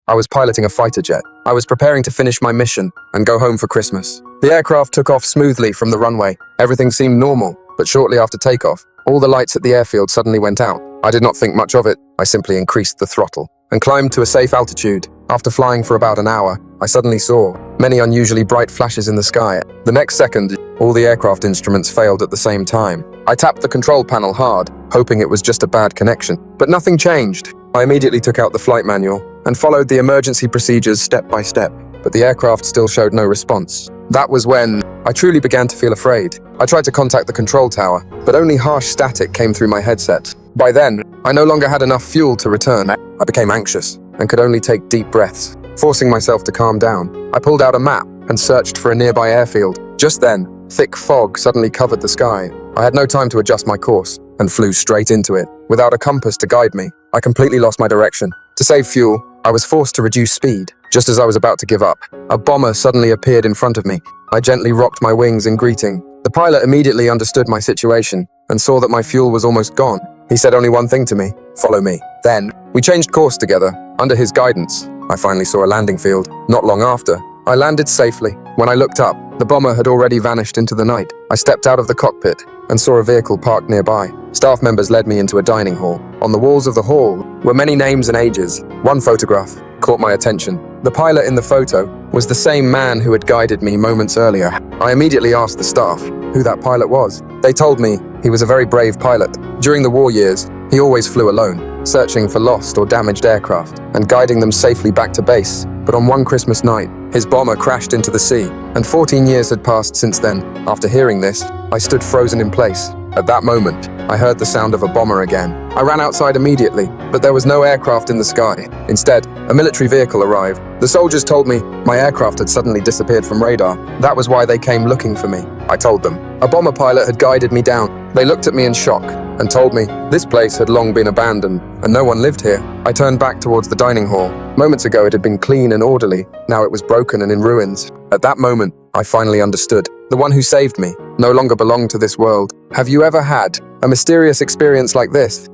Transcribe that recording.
I was piloting a fighter jet. I was preparing to finish my mission and go home for Christmas. The aircraft took off smoothly from the runway. Everything seemed normal, but shortly after takeoff, all the lights at the airfield suddenly went out. I did not think much of it. I simply increased the throttle and climbed to a safe altitude. After flying for about an hour, I suddenly saw many unusually bright flashes in the sky. The next second, all the aircraft instruments failed at the same time. I tapped the control panel hard, hoping it was just a bad connection, but nothing changed. I immediately took out the flight manual and followed the emergency procedures step by step, but the aircraft still showed no response. That was when I truly began to feel afraid. I tried to contact the control tower, but only harsh static came through my headset. By then, I no longer had enough fuel to return. I became anxious and could only take deep breaths. Forcing myself to calm down, I pulled out a map and searched for a nearby airfield. Just then, thick fog suddenly covered the sky. I had no time to adjust my course and flew straight into it. Without a compass to guide me, I completely lost my direction. To save fuel, I was forced to reduce speed. Just as I was about to give up, a bomber suddenly appeared in front of me. I gently rocked my wings in greeting. The pilot immediately understood my situation and saw that my fuel was almost gone. He said only one thing to me: follow me. Then, we changed course together. Under his guidance, I finally saw a landing field. Not long after, I landed safely. When I looked up, the bomber had already vanished into the night. I stepped out of the cockpit and saw a vehicle parked nearby. Staff members led me into a dining hall. On the walls of the hall were many names and ages. One photograph caught my attention. The pilot in the photo was the same man who had guided me moments earlier. I immediately asked the staff who that pilot was. They told me he was a very brave pilot. During the war years, he always flew alone, searching for lost or damaged aircraft and guiding them safely back to base. But on one Christmas night, his bomber crashed into the sea, and 14 years had passed since then. After hearing this, I stood frozen in place. At that moment, I heard the sound of a bomber again. I ran outside immediately, but there was no aircraft in the sky. Instead, a military vehicle arrived. The soldiers told me my aircraft had suddenly disappeared from radar. That was why they came looking for me. I told them a bomber pilot had guided me down. They looked at me in shock and told me this place had long been abandoned and no one lived here. I turned back towards the dining hall. Moments ago, it had been clean and orderly. Now it was broken and in ruins. At that moment, I finally understood. The one who saved me no longer belonged to this world. Have you ever had a mysterious experience like this?